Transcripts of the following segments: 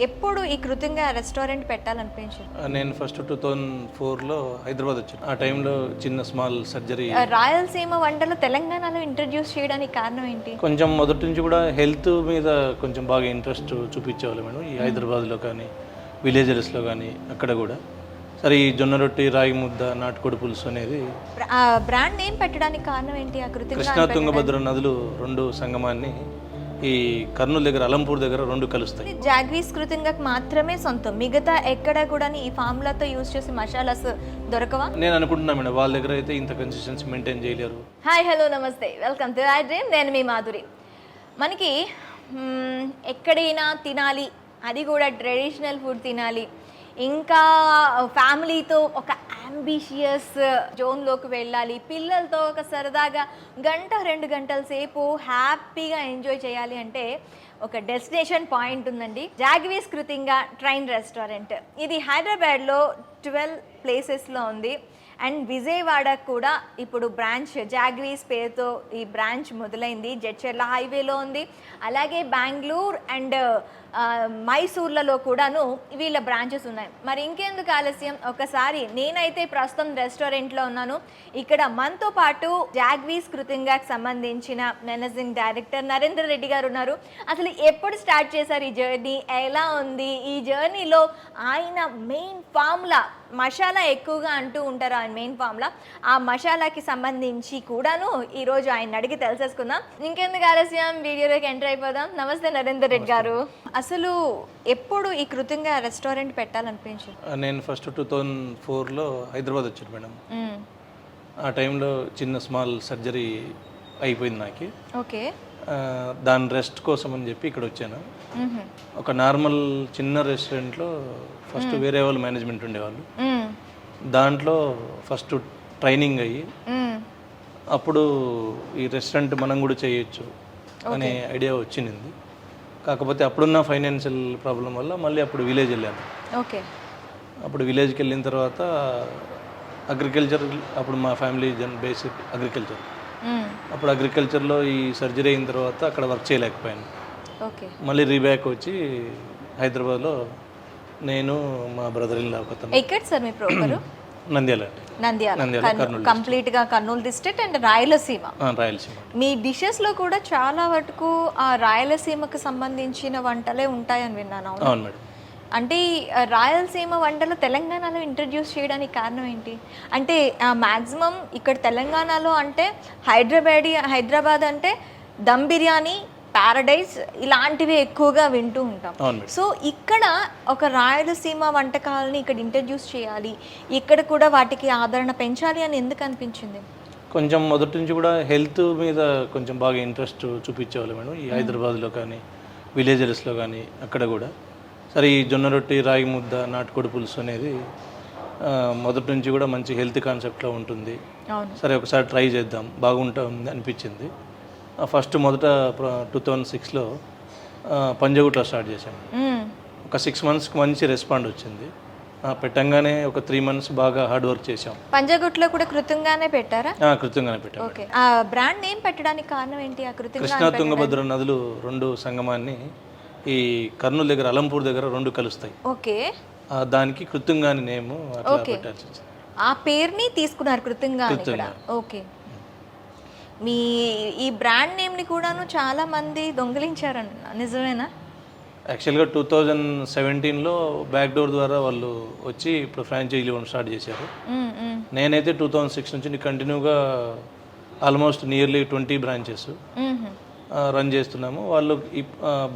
ఎప్పుడు ఈ కృతంగా రెస్టారెంట్ పెట్టాలనిపించింది? నేను ఫస్ట్ 2004లో హైదరాబాద్ వచ్చాను. ఆ టైంలో చిన్న స్మాల్ సర్జరీ. రాయలసీమ వంటలు తెలంగాణలో ఇంట్రడ్యూస్ చేయడానికి కారణం ఏంటి? కొంచెం మొదటి నుంచి కూడా హెల్త్ మీద కొంచెం బాగా ఇంట్రెస్ట్ చూపించేవాళ్ళు మేడం. ఈ హైదరాబాద్లో కానీ విలేజెస్లో కానీ అక్కడ కూడా సరే ఈ జొన్న రొట్టి, రాగి ముద్ద, నాటుకోడి పులుసు అనేది బ్రాండ్ నేమ్ పెట్టడానికి కారణం ఏంటి? ఆ కృతంగా కృష్ణా తుంగభద్ర నదులు రెండు సంగమాన్ని ఈ కర్నూలు దగ్గర అలంపూర్ దగ్గర రెండు కలుస్తాయి. జాగ్వీస్ కృతంగాకి మాత్రమే సొంతం, మిగతా ఎక్కడ కూడా ఈ ఫార్ములాతో యూజ్ చేసే మసాలాస్ దొరకవా? నేను అనుకుంటున్నాను మేడం, వాళ్ళ దగ్గర అయితే ఇంత కన్సిస్టెన్సీ మెయింటైన్ చేయలేరు. హాయ్, హలో, నమస్తే, వెల్కమ్ టు ఐ డ్రీమ్. నేను మీ మాధురి. మనకి ఎక్కడైనా తినాలి, అది కూడా ట్రెడిషనల్ ఫుడ్ తినాలి, ఇంకా ఫ్యామిలీతో ఒక అంబిషియస్ జోన్లోకి వెళ్ళాలి, పిల్లలతో ఒక సరదాగా గంట 2 గంటల సేపు హ్యాపీగా ఎంజాయ్ చేయాలి అంటే ఒక డెస్టినేషన్ పాయింట్ ఉందండి. జాగ్వీస్ కృతంగా ట్రైన్ రెస్టారెంట్. ఇది హైదరాబాద్లో 12 ప్లేసెస్లో ఉంది. అండ్ విజయవాడ కూడా ఇప్పుడు బ్రాంచ్ జాగ్వీస్ పేరుతో ఈ బ్రాంచ్ మొదలైంది. జడ్చర్ల హైవేలో ఉంది. అలాగే బెంగళూరు అండ్ మైసూర్లలో కూడాను వీళ్ళ బ్రాంచెస్ ఉన్నాయి. మరి ఇంకెందుకు ఆలస్యం, ఒకసారి నేనైతే ప్రస్తుతం రెస్టారెంట్లో ఉన్నాను. ఇక్కడ మనతో పాటు జాగ్వీస్ కృతంగాకి సంబంధించిన మేనేజింగ్ డైరెక్టర్ నరేందర్ రెడ్డి గారు ఉన్నారు. అసలు ఎప్పుడు స్టార్ట్ చేశారు ఈ జర్నీ, ఎలా ఉంది ఈ జర్నీలో? ఆయన మెయిన్ ఫార్ములా మసాలా ఎక్కువగా అంటూ ఉంటారు, ఆయన మెయిన్ ఫార్ములా. ఆ మసాలాకి సంబంధించి కూడాను ఈరోజు ఆయన అడిగి తెలిసేసుకుందాం. ఇంకెందుకు ఆలస్యం, వీడియోలోకి ఎంటర్ అయిపోదాం. నమస్తే నరేందర్ రెడ్డి గారు. అసలు ఎప్పుడు ఈ కృతంగా రెస్టారెంట్ పెట్టాలనిపించింది? నేను ఫస్ట్ 2004లో హైదరాబాద్ వచ్చాను మేడం. ఆ టైంలో చిన్న స్మాల్ సర్జరీ అయిపోయింది నాకు. ఓకే. దాని రెస్ట్ కోసం అని చెప్పి ఇక్కడ వచ్చాను. ఒక నార్మల్ చిన్న రెస్టారెంట్లో ఫస్ట్ వేరే వాళ్ళు మేనేజ్మెంట్ ఉండేవాళ్ళు. దాంట్లో ఫస్ట్ ట్రైనింగ్ అయ్యి అప్పుడు ఈ రెస్టారెంట్ మనం కూడా చేయొచ్చు అనే ఐడియా వచ్చింది. కాకపోతే అప్పుడున్న ఫైనాన్షియల్ ప్రాబ్లం వల్ల మళ్ళీ అప్పుడు విలేజ్ వెళ్ళాను. ఓకే. అప్పుడు విలేజ్కి వెళ్ళిన తర్వాత అగ్రికల్చర్, అప్పుడు మా ఫ్యామిలీ బేసిక్ అగ్రికల్చర్. అప్పుడు అగ్రికల్చర్లో ఈ సర్జరీ అయిన తర్వాత అక్కడ వర్క్ చేయలేకపోయాను. ఓకే. మళ్ళీ రీబ్యాక్ వచ్చి హైదరాబాద్లో నేను మా బ్రదర్ ఇన్ లా ఒకతను. ఎక్కడ సార్ మీ ప్రాపర్? నంద్యాల. కంప్లీట్ గా Kurnool district and Rayalaseema. Me dishes లో కూడా చాలా వరకు ఆ రాయలసీమకు సంబంధించిన వంటలే ఉంటాయని విన్నాను. అవును మేడం. అంటే రాయలసీమ వంటలు తెలంగాణలో ఇంట్రడ్యూస్ చేయడానికి కారణం ఏంటి? అంటే మ్యాక్సిమం ఇక్కడ తెలంగాణలో అంటే హైదరాబాద్ అంటే దమ్ బిర్యానీ, ప్యారడైజ్ ఇలాంటివి ఎక్కువగా వింటూ ఉంటాం. సో ఇక్కడ ఒక రాయలసీమ వంటకాలని ఇక్కడ ఇంట్రడ్యూస్ చేయాలి, ఇక్కడ కూడా వాటికి ఆదరణ పెంచాలి అని ఎందుకు అనిపించింది? కొంచెం మొదటి నుంచి కూడా హెల్త్ మీద కొంచెం బాగా ఇంట్రెస్ట్ చూపించేవాళ్ళు మేడం. ఈ హైదరాబాద్లో కానీ విలేజెస్లో కానీ అక్కడ కూడా సరే ఈ జొన్న రొట్టి, రాగి ముద్ద, నాటుకోడి పులుసు అనేది మొదటి నుంచి కూడా మంచి హెల్త్ కాన్సెప్ట్లో ఉంటుంది. సరే ఒకసారి ట్రై చేద్దాం, బాగుంటుంది అనిపించింది. ఫస్ట్ మొదట 2006లో పంజగుట్లో స్టార్ట్ చేశాము. ఒక 6 monthsకి మంచి రెస్పాండ్ వచ్చింది. పెట్టంగానే ఒక 3 months బాగా హార్డ్ వర్క్ చేసాం. పంజగుట్లో కూడా కృతంగానే పెట్టారా? కృతంగానే పెట్టాం. ఓకే. ఆ బ్రాండ్ నేమ్ పెట్టడానికి కారణం ఏంటి? ఆ కృష్ణా తుంగభద్ర నదులు రెండు సంగమాన్ని ఈ కర్నూలు దగ్గర అలంపూర్ దగ్గర రెండు కలుస్తాయి. ఓకే. దానికి కృతంగా అని నేమ్ అట్లా పెట్టాల్సి వచ్చింది. ఆ పేరుని తీసుకున్నారు కృతంగా. ఓకే. మీ ఈ బ్రాండ్ నేమ్ని కూడాను చాలా మంది దొంగిలించారన్న, నిజమేనా? యాక్చువల్గా 2017లో బ్యాక్ డోర్ ద్వారా వాళ్ళు వచ్చి ఇప్పుడు ఫ్రాంచైజీ స్టార్ట్ చేశారు. నేనైతే 2006 నుంచి కంటిన్యూగా ఆల్మోస్ట్ నియర్లీ 20 బ్రాంచెస్ రన్ చేస్తున్నాము. వాళ్ళు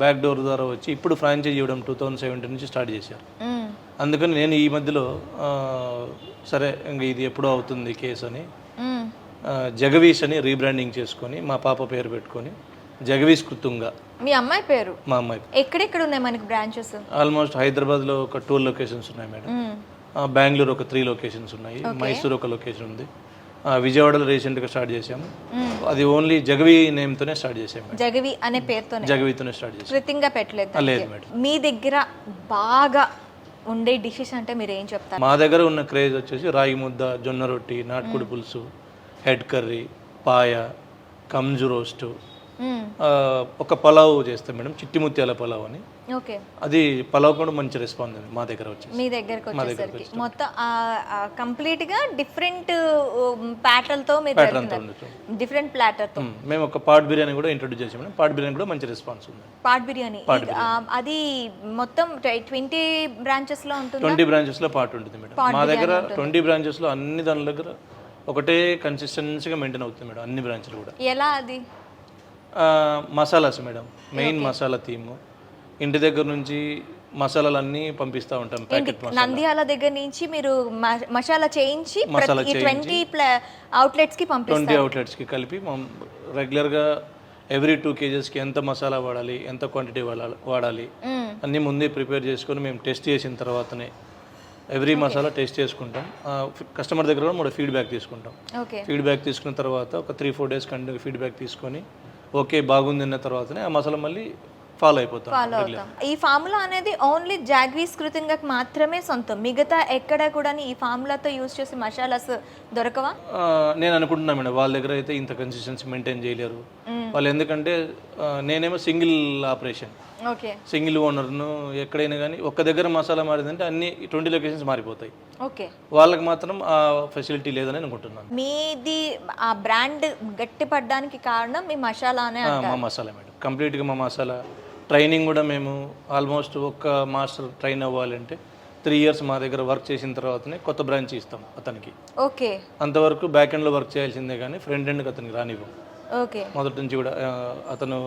బ్యాక్ డోర్ ద్వారా వచ్చి ఇప్పుడు ఫ్రాంచైజీ ఇవ్వడం 2017 నుంచి స్టార్ట్ చేశారు. అందుకని నేను ఈ మధ్యలో సరే ఇంక ఇది ఎప్పుడో అవుతుంది కేసు అని జగవీష్ అని రీబ్రాండింగ్ చేసుకొని మా పాప పేరు పెట్టుకొని జగవీష్ కృతంగా. మీ అమ్మాయి పేరు? మా అమ్మాయి. ఎక్కడెక్కడ ఉన్నాయి మనకి బ్రాంచెస్? ఆల్మోస్ట్ హైదరాబాద్లో ఒక 12 లొకేషన్స్ ఉన్నాయి మేడం. బెంగళూరు ఒక 3 లొకేషన్స్ ఉన్నాయి. మైసూర్ ఒక లొకేషన్ ఉంది. విజయవాడలో రీసెంట్గా స్టార్ట్ చేసాము. అది ఓన్లీ జగవి నేమ్తోనే స్టార్ట్ చేసాము. జగవి అనే పేరుతోనే, జగవితోనే స్టార్ట్ చేసాము. కృతంగా పెట్టలేదు? లేదు మేడం. మీ దగ్గర బాగా ఉండే డిషెస్ అంటే మీరు ఏం చెప్తారు? మా దగ్గర ఉన్న క్రేజ్ వచ్చేసి రాగి ముద్ద, జొన్న రొట్టి, నాటుకోడి పులుసు, హెడ్ కర్రీ, పాయ, కంజు రోస్టు, ఒక పలావ్ చేస్తాం మేడం, చిట్టి ముత్యాల పలావ్ అని. ఓకే. అది పలావ్ కూడా మంచి రెస్పాన్స్ అండి మా దగ్గర వచ్చేసి. మీ దగ్గరకు వచ్చేసరికి మొత్తం కంప్లీట్ గా డిఫరెంట్ ప్యాటర్న్తో మీరు డిఫరెంట్ ప్లాటర్తో మేము ఒక పాట్ బిర్యానీ కూడా ఇంట్రొడ్యూస్ చేసాం మేడం. పాట్ బిర్యానీ కూడా మంచి రెస్పాన్స్ ఉంది. పాట్ బిర్యానీ అది మొత్తం 20 బ్రాంచెస్ లో ఉంటుంది. 20 బ్రాంచెస్ లో పాట్ ఉంటుంది మేడం. మా దగ్గర 20 బ్రాంచెస్ లో అన్ని దాని దగ్గర ఒకటే కన్సిస్టెన్సీగా మెయింటైన్ అవుతుంది మేడం, అన్ని బ్రాంచ్లు కూడా. ఎలా అది? Masalas madam, main masala theme. ఇంటి దగ్గర నుంచి మసాలాలు అన్నీ పంపిస్తూ ఉంటాం, ప్యాకెట్ మసాలా. నంద్యాల దగ్గర నుంచి మీరు మసాలా చేయించి 20 అవుట్లెట్స్ కి పంపిస్తారు. 20 అవుట్లెట్స్ కి కలిపి రెగ్యులర్గా ఎవ్రీ 2 kgsకి ఎంత మసాలా వాడాలి, ఎంత క్వాంటిటీ వాడాలి అన్నీ ముందే ప్రిపేర్ చేసుకొని మేము టెస్ట్ చేసిన తర్వాతనే ఎవ్రీ మసాలా టేస్ట్ చేసుకుంటాం. కస్టమర్ దగ్గర కూడా మనం ఫీడ్బ్యాక్ తీసుకుంటాం. ఫీడ్బ్యాక్ తీసుకున్న తర్వాత ఒక 3-4 days కంటిన్యూ ఫీడ్బ్యాక్ తీసుకొని ఓకే బాగుంది అన్న తర్వాతనే ఆ మసాలా మళ్ళీ ఫాలో అయిపోతాం. ఈ ఫార్ములా అనేది ఓన్లీ జాగ్వీస్ కృతంగాకి మాత్రమే సొంతం, మిగతా ఎక్కడ కూడా ఈ ఫార్ములాతో యూజ్ చేసే మసాలాస్ దొరకవా? నేను అనుకుంటున్నా మేడం, వాళ్ళ దగ్గర అయితే ఇంత కన్సిస్టెన్సీ మెయింటైన్ చేయలేరు వాళ్ళు. ఎందుకంటే నేనేమో సింగిల్ ఆపరేషన్, సింగిల్ ఓనర్ను. ఎక్కడైనా కానీ ఒక్క దగ్గర మసాలా మారిందంటే అన్ని 20 లొకేషన్స్ మారిపోతాయి. వాళ్ళకి మాత్రం ఆ ఫెసిలిటీ లేదని అనుకుంటున్నాను. మీది ఆ బ్రాండ్ గట్టిపడడానికి కారణం మీ మసాలానే? మా మసాలా మేడం, కంప్లీట్గా మా మసాలా. ట్రైనింగ్ కూడా మేము ఆల్మోస్ట్ ఒక్క మాస్టర్ ట్రైన్ అవ్వాలంటే 3 years మా దగ్గర వర్క్ చేసిన తర్వాతనే కొత్త బ్రాంచ్ ఇస్తాం అతనికి. అంతవరకు బ్యాక్ ఎండ్లో వర్క్ చేయాల్సిందే కానీ ఫ్రంట్ ఎండ్కి అతనికి రానివ్వం. మొదటి నుంచి కూడా అతను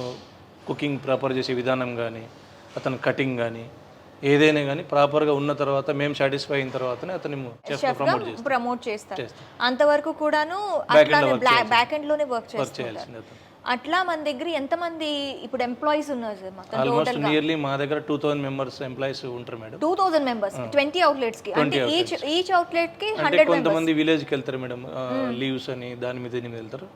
కుకింగ్ ప్రాపర్ చేసే విధానం కానీ, అతను కటింగ్ కానీ ఏదైనా కానీ ప్రాపర్గా ఉన్న తర్వాత మేము సాటిస్ఫై అయిన తర్వాతనే అతను ప్రమోట్ చేస్తాం. అంతవరకు కూడాను బ్యాక్ ఎండ్ లోనే వర్క్ చేయాల్సింది. అట్లా మన దగ్గర ఎంతమంది ఇప్పుడు ఎంప్లాయీస్ ఉన్నారు సార్? ఆల్మోస్ట్ నియర్లీ మా దగ్గర 2000 members ఎంప్లాయీస్ ఉంటారు మేడం. 2000 members 20 outlets కి, అంటే ఈచ్ అవుట్లెట్ కి 100 members. కొంతమంది విలేజ్ కి వెళ్తారు మేడం, లీవ్స్ అని దాని మీద వెళ్తారు.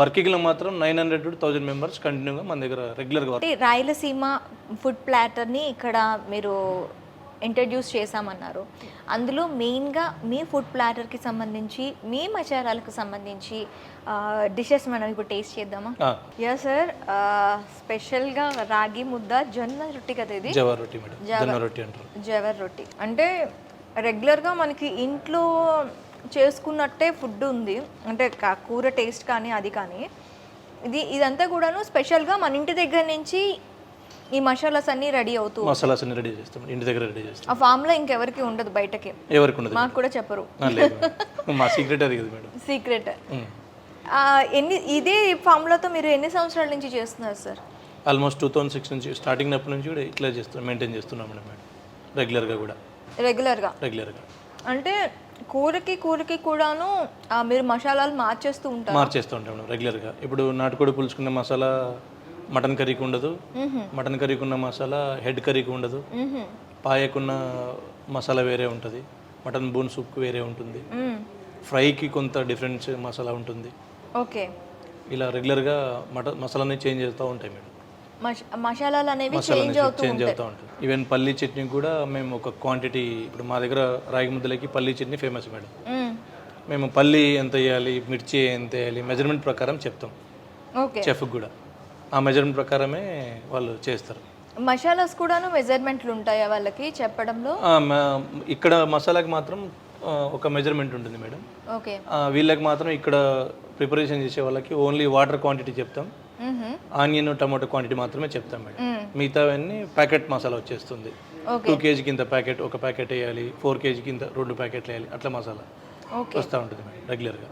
వర్కింగ్ లో మాత్రం 900 to 1000 members కంటిన్యూగా మన దగ్గర రెగ్యులర్ గా. రాయలసీమ ఫుడ్ ప్లాటర్ ని ఇక్కడ మీరు ఇంట్రడ్యూస్ చేశామన్నారు. అందులో మెయిన్గా మీ ఫుడ్ ప్లాటర్కి సంబంధించి, మీ మసాలాలకు సంబంధించి డిషెస్ మనం ఇప్పుడు టేస్ట్ చేద్దామా? యా సార్, స్పెషల్గా రాగి ముద్ద, జొన్న రొట్టి కదా ఇది? జవర్ రొట్టి మేడం, జొన్న రొట్టి అంటారు. జవర్ రొట్టి అంటే రెగ్యులర్గా మనకి ఇంట్లో చేసుకున్నట్టే ఫుడ్ ఉంది, అంటే కూర టేస్ట్ కానీ అది కానీ. ఇదంతా కూడాను స్పెషల్గా మన ఇంటి దగ్గర నుంచి ఈ మసాలాస్ అన్ని రెడీ అవుతూ, మసాలాస్ అన్ని రెడీ చేస్తాం, ఇంటి దగ్గర రెడీ చేస్తాం. ఆ ఫామ్ లో ఇంకెవరికి ఉండదు, బయటకి ఎవరికి ఉండదు, మాకు కూడా చెప్పరు. మా సీక్రెట్ అది కదా మేడం, సీక్రెట్. ఇదే ఫార్ములాతో మీరు ఎన్ని సంవత్సరాల నుంచి చేస్తున్నారు సార్? ఆల్మోస్ట్ 2006 నుంచి స్టార్టింగ్ అప్పటి నుంచి కూడా ఇట్లా చేస్తున్నాం, మెయింటైన్ చేస్తున్నాం మేడం. రెగ్యులర్గా కూడా రెగ్యులర్గా అంటే కూరకి కూడాను మీరు మసాలాలు మార్చేస్తూ ఉంటాం మేడం రెగ్యులర్గా. ఇప్పుడు నాటుకోడి పులుసుకున్న మసాలా మటన్ కర్రీకి ఉండదు, మటన్ కర్రీకి ఉన్న మసాలా హెడ్ కర్రీకి ఉండదు, పాయకున్న మసాలా వేరే ఉంటుంది, మటన్ బోన్ సూప్కి వేరే ఉంటుంది, ఫ్రైకి కొంత డిఫరెంట్ మసాలా ఉంటుంది. ఇలా రెగ్యులర్గా మసాలాని చేంజ్ చేస్తూ ఉంటాయి మేడం. మసాలాలు అనేవి చేంజ్ అవుతూ ఉంటాయి. ఈవెన్ పల్లీ చట్నీ కూడా మేము ఒక క్వాంటిటీ, ఇప్పుడు మా దగ్గర రాగి ముద్దలకి పల్లీ చట్నీ ఫేమస్ మేడం. మేము పల్లీ ఎంత వేయాలి, మిర్చి ఎంత వేయాలి మెజర్మెంట్ ప్రకారం చెప్తాం చెఫ్కి కూడా. ఆ మెజర్మెంట్ ప్రకారమే వాళ్ళు చేస్తారు. మసాలాస్ కూడాను మెజర్మెంట్లు ఉంటాయా వాళ్ళకి చెప్పడంలో? ఇక్కడ మసాలాకి మాత్రం ఒక మెజర్మెంట్ ఉంటుంది మేడం. వీళ్ళకి మాత్రం ఇక్కడ ప్రిపరేషన్ చేసే వాళ్ళకి ఓన్లీ వాటర్ క్వాంటిటీ చెప్తాం, ఆనియన్ టమాటో క్వాంటిటీ మాత్రమే చెప్తాం మేడం. మిగతావన్నీ ప్యాకెట్ మసాలా వచ్చేస్తుంది. 2 kg కింద ప్యాకెట్ ఒక ప్యాకెట్ వేయాలి, 4 kg కింద 2 ప్యాకెట్లు వేయాలి, అట్లా మసాలా వస్తూ ఉంటుంది మేడం రెగ్యులర్గా.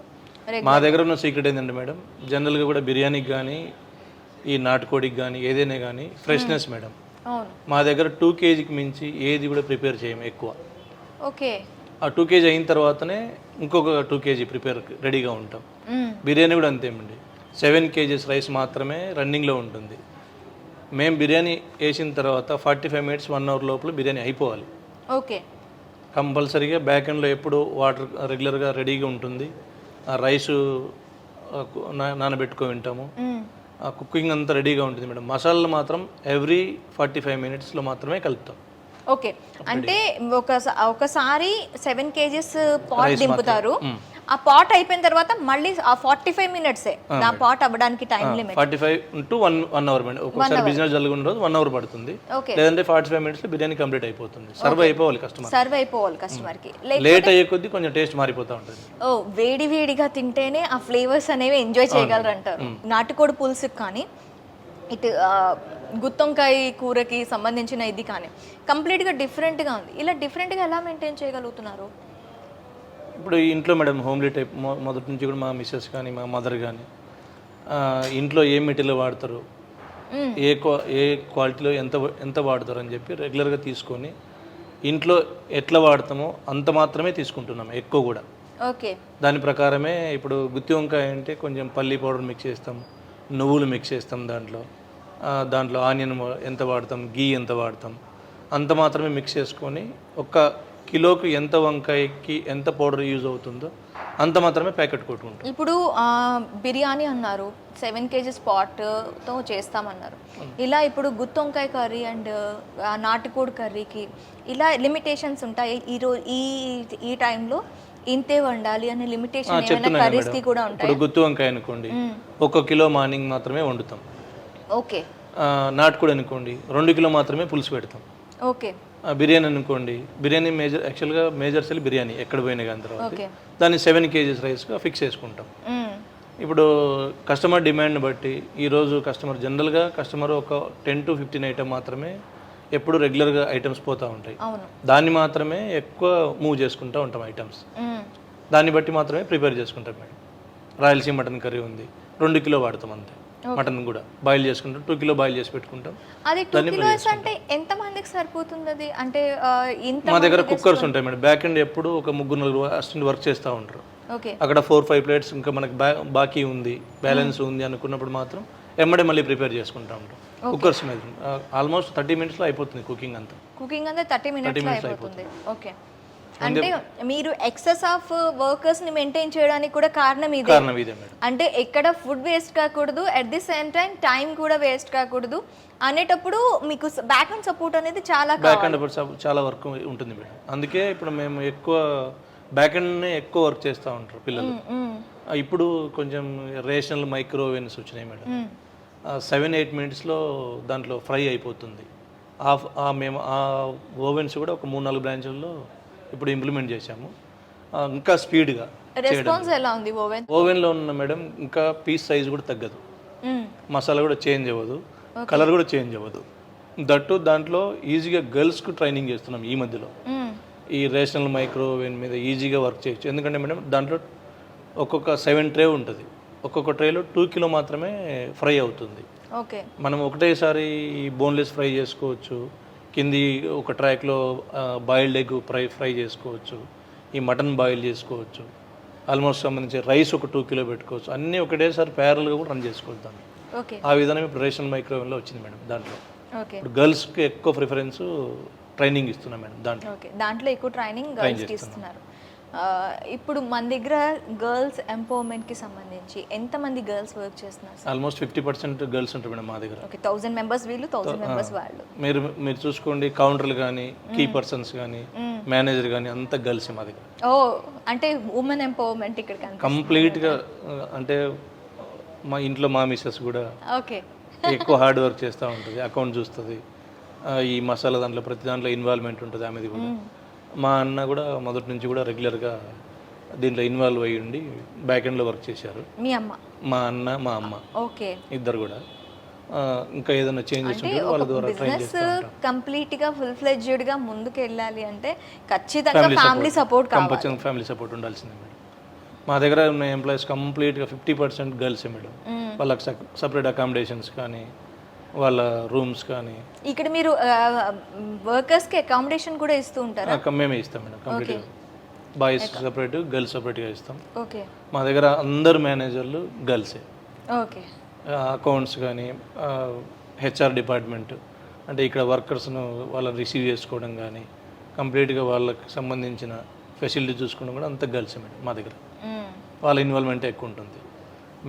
మా దగ్గర ఉన్న సీక్రెట్ ఏంటంటే మేడం, జనరల్గా కూడా బిర్యానీకి కానీ ఈ నాటుకోడికి కానీ ఏదైనా కానీ ఫ్రెష్నెస్ మేడం. మా దగ్గర 2 kgకి మించి ఏది కూడా ప్రిపేర్ చేయము ఎక్కువ. ఆ 2 kg అయిన తర్వాతనే ఇంకొక 2 kg ప్రిపేర్ రెడీగా ఉంటాం. బిర్యానీ కూడా అంతేమండి, 7 kgs రైస్ మాత్రమే రన్నింగ్లో ఉంటుంది. మేము బిర్యానీ వేసిన తర్వాత 45 minutes 1 hour లోపల బిర్యానీ అయిపోవాలి. కంపల్సరీగా బ్యాక్ ఎండ్లో ఎప్పుడు వాటర్ రెగ్యులర్గా రెడీగా ఉంటుంది. ఆ రైసు నానబెట్టుకొని వింటాము, ఆ కుకింగ్ అంతా రెడీగా ఉంటుంది మేడం. మసాలాలు మాత్రం ఎవ్రీ 45 minutesలో మాత్రమే కలుపుతాం. అంటే ఒకసారి 7 kgs పాట్ దింపుతారు, ఆ పాట్ అయిపోయిన తర్వాత మళ్ళీ ఆ 45 మినిట్సే ఆ పాట్ అవ్వడానికి time limit. 45 to 1 hour madam. ఒక్కొక్కసారి బిజినెస్ జరుగుతున్న రోజు 1 hour పడుతుంది, ఓకే. లేదంటే 45 minutes లో బిర్యానీ కంప్లీట్ అయిపోతుంది. సర్వ్ అయిపోవాలి కస్టమర్. సర్వ్ అయిపోవాలి కస్టమర్ కి. లేట్ అయ్యే కొద్దీ కొంచెం టేస్ట్ మారిపోతూ ఉంటుంది. ఓ వేడి వేడిగా తింటేనే ఆ ఫ్లేవర్స్ అనేవి ఎంజాయ్ చేయగలరు అంటారు. నాటుకోడి పులుసుకి కానీ ఇటు గుత్తొంకాయ కూరకి సంబంధించిన ఇది కానీ కంప్లీట్గా డిఫరెంట్గా ఉంది. ఇలా డిఫరెంట్గా ఎలా మెయింటైన్ చేయగలుగుతున్నారు? ఇప్పుడు ఇంట్లో మేడం హోమ్లీ టైప్ మొదటి నుంచి కూడా మా మిస్సెస్ కానీ మా మదర్ కానీ ఇంట్లో ఏ మెటీరియల్ వాడతారు, ఏ క్వాలిటీలో ఎంత వాడతారు అని చెప్పి రెగ్యులర్గా తీసుకొని ఇంట్లో ఎట్లా వాడతామో అంత మాత్రమే తీసుకుంటున్నాం, ఎక్కువ కూడా. ఓకే. దాని ప్రకారమే ఇప్పుడు గుత్తి వంకాయ అంటే కొంచెం పల్లీ పౌడర్ మిక్స్ చేస్తాం, నువ్వులు మిక్స్ చేస్తాం, దాంట్లో ఆనియన్ ఎంత వాడతాం, గీ ఎంత వాడతాం అంత మాత్రమే మిక్స్ చేసుకొని ఒక్క కిలోకి ఎంత వంకాయకి ఎంత పౌడర్ యూజ్ అవుతుందో అంత మాత్రమే ప్యాకెట్ కొట్టుకుంటాం. ఇప్పుడు బిర్యానీ అన్నారు, 7 kg పాట్తో చేస్తామన్నారు. ఇలా ఇప్పుడు గుత్తొంకాయ కర్రీ అండ్ నాటుకోడి కర్రీకి ఇలా లిమిటేషన్స్ ఉంటాయి. ఈ టైంలో ఇంతే వండాలి అనే లిమిటేషన్ ఏమైనా కర్రీస్కి కూడా ఉంటాయి? ఇప్పుడు గుత్తి వంకాయ అనుకోండి 1 కిలో మార్నింగ్ మాత్రమే వండుతాం. ఓకే. నాటుకోడి అనుకోండి 2 కిలో మాత్రమే పులుసు పెడతాం. ఓకే. బిర్యానీ అనుకోండి, బిర్యానీ యాక్చువల్గా మేజర్ సెల్ బిర్యానీ ఎక్కడ పోయినా కానీ తర్వాత దాన్ని 7 kg రైస్గా ఫిక్స్ చేసుకుంటాం. ఇప్పుడు కస్టమర్ డిమాండ్ బట్టి ఈరోజు జనరల్గా కస్టమర్ ఒక 10 to 15 ఐటమ్ మాత్రమే ఎప్పుడు రెగ్యులర్గా ఐటమ్స్ పోతూ ఉంటాయి. దాన్ని మాత్రమే ఎక్కువ మూవ్ చేసుకుంటూ ఉంటాం ఐటమ్స్. దాన్ని బట్టి మాత్రమే ప్రిపేర్ చేసుకుంటాం మేడం. రాయలసీమ మటన్ కర్రీ ఉంది, 2 కిలో వాడతాం అంతే. మటన్ కూడా బాయిల్ చేసుకుంటాం, 2 కిలో బాయిల్ చేసి పెట్టుకుంటాం. అది 2 కిలోస్ అంటే ఎంత మందికి సరిపోతుంది అది? అంటే మా దగ్గర కుక్కర్స్ ఉంటాయి మేడం. బ్యాక్ ఎండ్ ఎప్పుడు ఒక 3-4 అసిస్టెంట్ వర్క్ చేస్తూ ఉంటారు. అక్కడ 4-5 ప్లేట్స్ ఇంకా మనకి బాకీ ఉంది, బ్యాలెన్స్ ఉంది అనుకున్నప్పుడు మాత్రం ఎమ్మడే మళ్ళీ ప్రిపేర్ చేసుకుంటా ఉంటాం. కుక్కర్స్ మీద ఆల్మోస్ట్ 30 minutesలో అయిపోతుంది కుకింగ్ అంతా. 30 minutes అయిపోతుంది. ఓకే. అంటే మీరు ఎక్సెస్ ఆఫ్ వర్కర్స్ ని మెయింటైన్ చేయడానికి కూడా కారణం ఇదే మేడం. అంటే ఎక్కడ ఫుడ్ వేస్ట్ కాకూడదు, అట్ ది సేమ్ టైం కూడా వేస్ట్ కాకూడదు అనేటప్పుడు మీకు బ్యాక్ అండ్ సపోర్ట్ అనేది చాలా వర్క్ ఉంటుంది మేడం. అందుకే ఇప్పుడు మేము ఎక్కువ బ్యాక్ అండ్ ఎక్కువ వర్క్ చేస్తూ ఉంటారు పిల్లలు. ఇప్పుడు కొంచెం రేషనల్ మైక్రో ఓవెన్స్ వచ్చినాయి మేడం. 7-8 minutesలో దాంట్లో ఫ్రై అయిపోతుంది. మేము ఆ ఓవెన్స్ కూడా ఒక 3-4 బ్రాంచ్ల్లో ఇప్పుడు ఇంప్లిమెంట్ చేశాము. ఇంకా స్పీడ్గా రెస్పాన్స్ ఎలా ఉంది ఓవెన్లో ఉన్న మేడం. ఇంకా పీస్ సైజ్ కూడా తగ్గదు, మసాలా కూడా చేంజ్ అవ్వదు, కలర్ కూడా చేంజ్ అవ్వదు. దట్టు దాంట్లో ఈజీగా గర్ల్స్కు ట్రైనింగ్ చేస్తున్నాం ఈ మధ్యలో. ఈ రేషనల్ మైక్రో ఓవెన్ మీద ఈజీగా వర్క్ చేయొచ్చు. ఎందుకంటే మేడం దాంట్లో ఒక్కొక్క 7 ట్రే ఉంటుంది. ఒక్కొక్క ట్రేలో 2 కిలో మాత్రమే ఫ్రై అవుతుంది. మనం ఒకటేసారి బోన్లెస్ ఫ్రై చేసుకోవచ్చు, కింది ఒక ట్రాక్లో బాయిల్డ్ ఎగ్ ఫ్రై చేసుకోవచ్చు, ఈ మటన్ బాయిల్ చేసుకోవచ్చు, ఆల్మోస్ట్ సంబంధించి రైస్ ఒక 2 కిలో పెట్టుకోవచ్చు. అన్నీ ఒకటేసారి ప్యారల్గా కూడా రన్ చేసుకోవచ్చు దాన్ని. ఆ విధానం ఇప్పుడు రేషన్ మైక్రోవేవ్లో వచ్చింది మేడం. దాంట్లో ఇప్పుడు గర్ల్స్కి ఎక్కువ ప్రిఫరెన్స్ ట్రైనింగ్ ఇస్తున్నాం మేడం. దాంట్లో ఎక్కువ ట్రైనింగ్ గర్ల్స్కి ఇస్తున్నారు. ఇప్పుడు మన దగ్గర గర్ల్స్ ఎంపవర్మెంట్కి సంబంధించి ఎంతమంది గర్ల్స్ వర్క్ చేస్తున్నారు? ఆల్మోస్ట్ 50% గర్ల్స్ ఉంటారు మేడం మా దగ్గర. 1000 members వీళ్ళు, 1000 members వాళ్ళు. మీరు చూసుకోండి, కౌంటర్లు కానీ, కీ పర్సన్స్ కానీ, మేనేజర్ కానీ అంతా గర్ల్స్ మా దగ్గర. అంటే ఉమెన్ ఎంపవర్మెంట్ ఇక్కడ కంప్లీట్గా. అంటే మా ఇంట్లో మా మిస్సెస్ కూడా ఎక్కువ హార్డ్ వర్క్ చేస్తూ ఉంటుంది, అకౌంట్ చూస్తుంది, ఈ మసాలా దాంట్లో ప్రతి దాంట్లో ఇన్వాల్వ్మెంట్ ఉంటుంది ఆమెది కూడా. మా అన్న కూడా మొదటి నుంచి కూడా రెగ్యులర్గా దీంట్లో ఇన్వాల్వ్ అయ్యి ఉండి బ్యాక్ ఎండ్లో వర్క్ చేశారు. మా అన్న మా అమ్మ ఇద్దరు కూడా. ఇంకా ఏదైనా చేంజెస్ ఉంటే వాళ్ళ ద్వారా ట్రైన్ చేస్తాం. కంప్లీట్గా ఫుల్ ఫ్లెడ్జ్డ్గా ముందుకు వెళ్ళాలి అంటే ఖచ్చితంగా ఫ్యామిలీ సపోర్ట్ కావాలి. కంపల్సరీ ఫ్యామిలీ సపోర్ట్ ఉండాల్సిందే మేడం. మా దగ్గర ఉన్న ఎంప్లాయీస్ కంప్లీట్గా 50% గర్ల్సే మేడం. వాళ్ళకి సపరేట్ అకామిడేషన్స్ కానీ, వాళ్ళ రూమ్స్ కానీ. ఇక్కడ మీరు వర్కర్స్కి అకామిడేషన్ కూడా ఇస్తూ ఉంటారా? మేమే ఇస్తాం మేడం. కంప్లీట్గా బాయ్స్ సపరేట్, గర్ల్స్ సపరేట్గా ఇస్తాం. మా దగ్గర అందరు మేనేజర్లు గర్ల్సే. అకౌంట్స్ కానీ, హెచ్ఆర్ డిపార్ట్మెంట్ అంటే ఇక్కడ వర్కర్స్ను వాళ్ళని రిసీవ్ చేసుకోవడం కానీ, కంప్లీట్గా వాళ్ళకి సంబంధించిన ఫెసిలిటీ చూసుకోవడం కూడా అంత గర్ల్సే మేడం మా దగ్గర. వాళ్ళ ఇన్వాల్వ్మెంట్ ఎక్కువ ఉంటుంది.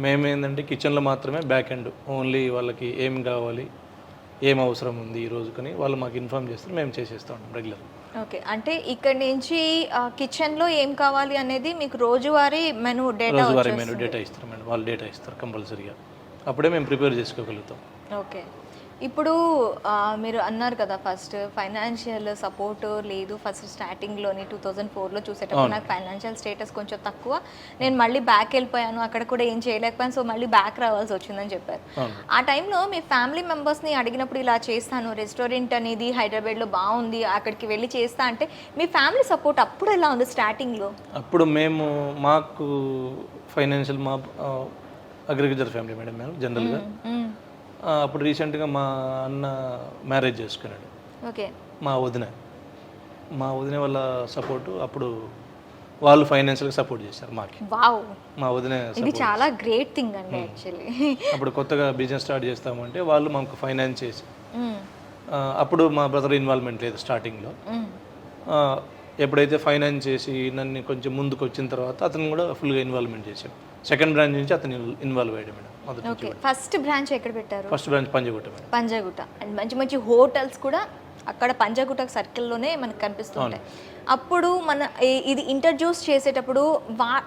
మేమేంటంటే కిచెన్లో మాత్రమే బ్యాక్ ఎండ్, ఓన్లీ వాళ్ళకి ఏం కావాలి, ఏం అవసరం ఉంది ఈ రోజు కానీ వాళ్ళు మాకు ఇన్ఫార్మ్ చేస్తారు, మేము చేసేస్తూ ఉంటాం రెగ్యులర్. ఓకే, అంటే ఇక్కడ నుంచి కిచెన్లో ఏం కావాలి అనేది మీకు రోజువారీ మెనూ రోజువారీ మెనూ డేటా ఇస్తారు మేడం, వాళ్ళు డేటా ఇస్తారు కంపల్సరీగా, అప్పుడే మేము ప్రిపేర్ చేసుకోగలుగుతాం. ఓకే, ఇప్పుడు మీరు అన్నారు కదా ఫస్ట్ ఫైనాన్షియల్ సపోర్ట్ లేదు, ఫస్ట్ స్టార్టింగ్లోని 2004లో చూసేటప్పుడు నాకు ఫైనాన్షియల్ స్టేటస్ కొంచెం తక్కువ, నేను మళ్ళీ బ్యాక్ వెళ్ళిపోయాను, అక్కడ కూడా ఏం చేయలేకపోయాను, సో మళ్ళీ బ్యాక్ రావాల్సి వచ్చిందని చెప్పారు. ఆ టైంలో మీ ఫ్యామిలీ మెంబర్స్ని అడిగినప్పుడు ఇలా చేస్తాను, రెస్టారెంట్ అనేది హైదరాబాద్లో బాగుంది, అక్కడికి వెళ్ళి చేస్తా అంటే మీ ఫ్యామిలీ సపోర్ట్ అప్పుడు ఎలా ఉంది స్టార్టింగ్లో? అప్పుడు మాకు ఫైనాన్షియల్ మా అగ్రికల్చర్ ఫ్యామిలీ మేడం మేము జనరల్గా. అప్పుడు రీసెంట్గా మా అన్న మ్యారేజ్ చేసుకున్నాడు. ఓకే, మా వదిన వాళ్ళ సపోర్టు, అప్పుడు వాళ్ళు ఫైనాన్షియల్గా సపోర్ట్ చేశారు మాకు. వావ్, మా వదిన ఇది చాలా గ్రేట్ థింగ్ అండి యాక్చువల్లీ. అప్పుడు కొత్తగా బిజినెస్ స్టార్ట్ చేస్తామంటే వాళ్ళు మాకు ఫైనాన్స్ చేసి, అప్పుడు మా బ్రదర్ ఇన్వాల్వ్మెంట్ లేదు స్టార్టింగ్లో. ఎప్పుడైతే ఫైనాన్స్ చేసి నన్ను కొంచెం ముందుకు వచ్చిన తర్వాత అతను కూడా ఫుల్గా ఇన్వాల్వ్మెంట్ చేశాం. సెకండ్ బ్రాంచ్ నుంచి అతను ఇన్వాల్వ్ అయ్యాడు మేడం. ఓకే, ఫస్ట్ బ్రాంచ్ ఎక్కడ పెట్టారు? First branch Panjagutta madam. Panjagutta. And మంచి మంచి హోటల్స్ కూడా అక్కడ పంజగుట్ట సర్కిల్లోనే మనకు కనిపిస్తుంటాయి. అప్పుడు ఇది ఇంట్రడ్యూస్ చేసేటప్పుడు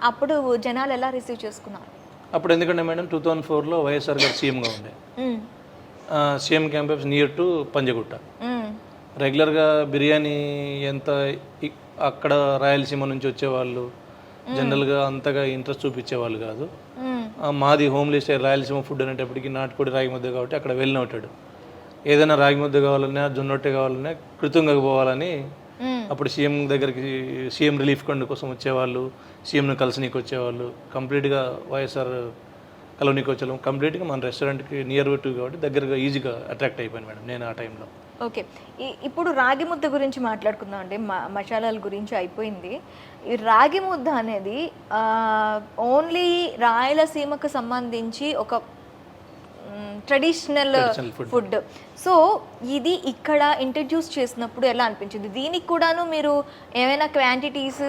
అప్పుడు జనాలు ఎలా రిసీవ్ చేసుకున్నారు? అప్పుడు ఎందుకంటే మేడం 2004లో వైఎస్ఆర్ గారు సీఎంగా ఉండే, CM campus near to Panjagutta. రెగ్యులర్గా బిర్యానీ ఎంత అక్కడ రాయలసీమ నుంచి వచ్చేవాళ్ళు జనరల్గా అంతగా ఇంట్రెస్ట్ చూపించేవాళ్ళు కాదు. మాది హోమ్లీ స్టైల్ రాయలసీమ ఫుడ్ అనేటప్పటికి నాటుకోడి రాగి ముద్ద కాబట్టి అక్కడ వెళ్ళినట్టాడు. ఏదైనా రాగి ముద్ద కావాలన్నా జొన్నొట్టె కావాలన్నా కృతంగా పోవాలని అప్పుడు సీఎం దగ్గరికి సీఎం రిలీఫ్ ఫండ్ కోసం వచ్చేవాళ్ళు, సీఎంను కలిసినీకి వచ్చేవాళ్ళు. కంప్లీట్గా వైఎస్ఆర్ కలవనీకి వచ్చేవాళ్ళం. కంప్లీట్గా మన రెస్టారెంట్కి నియర్ టు కాబట్టి దగ్గరగా ఈజీగా అట్రాక్ట్ అయిపోయాను మేడం నేను ఆ టైంలో. ఓకే, ఇప్పుడు రాగి ముద్ద గురించి మాట్లాడుకుందాం అండి. మసాలాల గురించి అయిపోయింది. ఈ రాగి ముద్ద అనేది ఓన్లీ రాయలసీమకు సంబంధించి ఒక ట్రెడిషనల్ ఫుడ్. సో ఇది ఇక్కడ ఇంట్రడ్యూస్ చేసినప్పుడు ఎలా అనిపించింది? దీనికి కూడాను మీరు ఏమైనా క్వాంటిటీస్,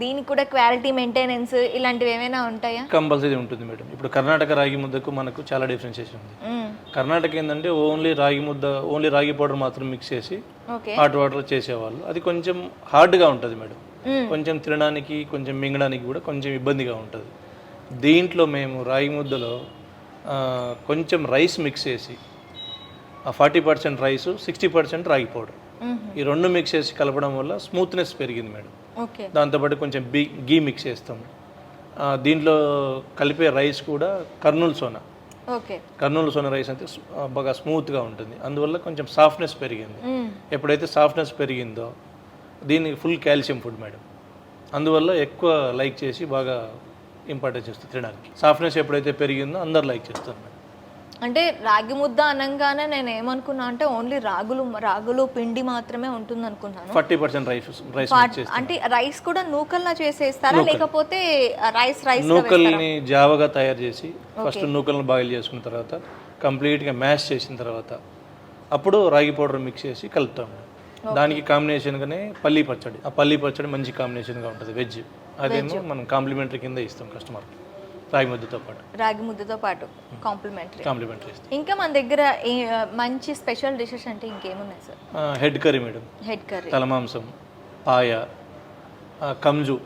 దీనికి కూడా క్వాలిటీ మెయింటెనెన్స్ ఇలాంటివి ఏమైనా ఉంటాయా? కంపల్సరీ ఉంటుంది మేడం. ఇప్పుడు కర్ణాటక రాగి ముద్దకు మనకు చాలా డిఫరెన్షియేషన్ ఉంది. కర్ణాటక ఏంటంటే ఓన్లీ రాగి పౌడర్ మాత్రం మిక్స్ చేసి హాట్ వాటర్ చేసేవాళ్ళు. అది కొంచెం హార్డ్గా ఉంటుంది మేడం, కొంచెం తినడానికి కొంచెం మింగడానికి కూడా కొంచెం ఇబ్బందిగా ఉంటుంది. దీంట్లో మేము రాగి ముద్దలో కొంచెం రైస్ మిక్స్ చేసి 40% రైస్ 60% రాగి పౌడర్, ఈ రెండు మిక్స్ చేసి కలపడం వల్ల స్మూత్నెస్ పెరిగింది మేడం. దాంతోపాటు కొంచెం గీ మిక్స్ చేస్తాం. దీంట్లో కలిపే రైస్ కూడా కర్నూలు సోనా రైస్ అయితే బాగా స్మూత్గా ఉంటుంది, అందువల్ల కొంచెం సాఫ్ట్నెస్ పెరిగింది. ఎప్పుడైతే సాఫ్ట్నెస్ పెరిగిందో దీనికి ఫుల్ కాల్షియం ఫుడ్ మేడం, అందువల్ల ఎక్కువ లైక్ చేసి బాగా ఇంపార్టెన్స్ ఇస్తుంది తినడానికి. సాఫ్ట్నెస్ ఎప్పుడైతే పెరిగిందో అందరు లైక్ చేస్తారు మేడం. అంటే రాగి ముద్ద అనగానే నేను ఏమనుకున్నా అంటే ఓన్లీ రాగులు పిండి మాత్రమే ఉంటుంది అనుకున్నాను. 40% రైస్ అంటే రైస్ కూడా నూకల్లా చేసేస్తారా లేకపోతే రైస్ నూకల్ని జావగా తయారు చేసి ఫస్ట్ నూకల్ని బాయిల్ చేసుకున్న తర్వాత కంప్లీట్గా మ్యాష్ చేసిన తర్వాత అప్పుడు రాగి పౌడర్ మిక్స్ చేసి కలుపుతాం. దానికి కాంబినేషన్గానే పల్లీ పచ్చడి, ఆ పల్లీ పచ్చడి మంచి కాంబినేషన్గా ఉంటుంది వెజ్. అదేమో మనం కాంప్లిమెంటరీ కింద ఇస్తాం కస్టమర్కి. రాగి ముద్దతో పాటు కాంప్లిమెంటరీ ఇస్తాం. ఇంకా మన దగ్గర మంచి స్పెషల్ డిషెస్ అంటే ఇంకేమున్నాయి సార్? హెడ్ కర్రీ మేడం, తలమాంసం, పాయ, కంజు,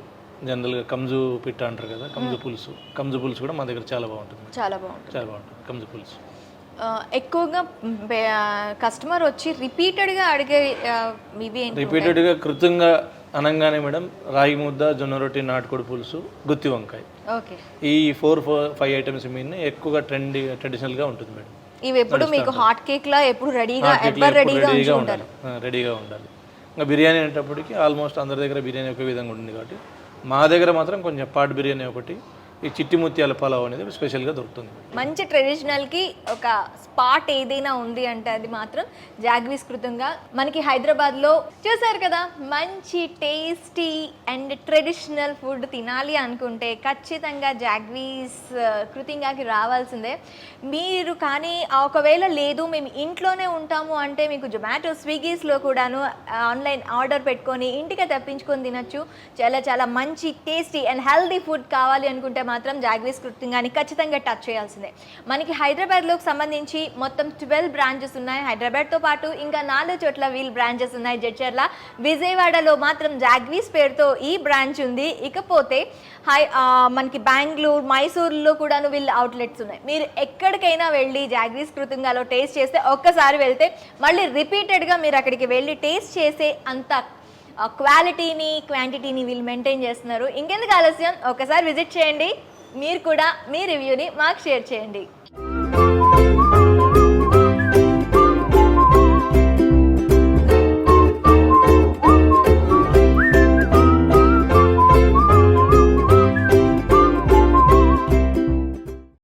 జనరల్గా కంజు పిట్ట అంటారు కదా, కంజు పులుసు కూడా మా దగ్గర చాలా బాగుంటుంది. కంజు పులుసు ఎక్కువగా కస్టమర్ వచ్చి రిపీటెడ్గా అడిగే రిపీటెడ్గా కృతంగా అనగానే మేడం రాగి ముద్ద, జొన్న రొట్టి, నాటుకోడి పులుసు, గుత్తి వంకాయ, ఈ 4-5 ఐటమ్స్ మీద ఎక్కువగా ట్రెడిషనల్గా ఉంటుంది మేడం. ఇవి ఎప్పుడు మీకు హాట్ కేక్ లా ఎప్పుడు రెడీగా ఉండాలి. ఇంకా బిర్యానీ అనేటప్పటికి ఆల్మోస్ట్ అందరి దగ్గర బిర్యానీ ఒక విధంగా ఉంటుంది కాబట్టి మా దగ్గర మాత్రం కొంచెం పాట్ బిర్యానీ ఒకటి, ఈ చిట్టి ముత్యాల పలావ్ అనేది స్పెషల్గా దొరుకుతుంది. మంచి ట్రెడిషనల్కి ఒక స్పాట్ ఏదైనా ఉంది అంటే అది మాత్రం జాగ్వీస్ కృతంగా మనకి హైదరాబాద్లో చూసారు కదా. మంచి టేస్టీ అండ్ ట్రెడిషనల్ ఫుడ్ తినాలి అనుకుంటే ఖచ్చితంగా జాగ్వీస్ కృతంగాకి రావాల్సిందే. మీరు కానీ ఒకవేళ లేదు మేము ఇంట్లోనే ఉంటాము అంటే మీకు జొమాటో, స్విగ్గీస్లో కూడాను ఆన్లైన్ ఆర్డర్ పెట్టుకొని ఇంటికి తెప్పించుకొని తినచ్చు. చాలా మంచి టేస్టీ అండ్ హెల్దీ ఫుడ్ కావాలి అనుకుంటే మాత్రం జాగ్వీస్ కృతింగాని ఖచ్చితంగా టచ్ చేయాల్సిందే. మనకి హైదరాబాద్లోకి సంబంధించి మొత్తం 12 బ్రాంచెస్ ఉన్నాయి. హైదరాబాద్తో పాటు ఇంకా 4 చోట్ల వీల్ బ్రాంచెస్ ఉన్నాయి. జడ్చర్ల, విజయవాడలో మాత్రం జాగ్వీస్ పేరుతో ఈ బ్రాంచ్ ఉంది. ఇకపోతే మనకి బెంగళూరు, మైసూర్లో కూడాను వీళ్ళ అవుట్లెట్స్ ఉన్నాయి. మీరు ఎక్కడికైనా వెళ్ళి జాగ్వీస్ కృతింగాలో టేస్ట్ చేస్తే, ఒక్కసారి వెళ్తే మళ్ళీ రిపీటెడ్గా మీరు అక్కడికి వెళ్ళి టేస్ట్ చేసే అంత క్వాలిటీని, క్వాంటిటీని వీళ్ళు మెయింటైన్ చేస్తున్నారు. ఇంకెందుకు ఆలస్యం, ఒకసారి విజిట్ చేయండి. మీరు కూడా మీ రివ్యూని మాకు షేర్ చేయండి.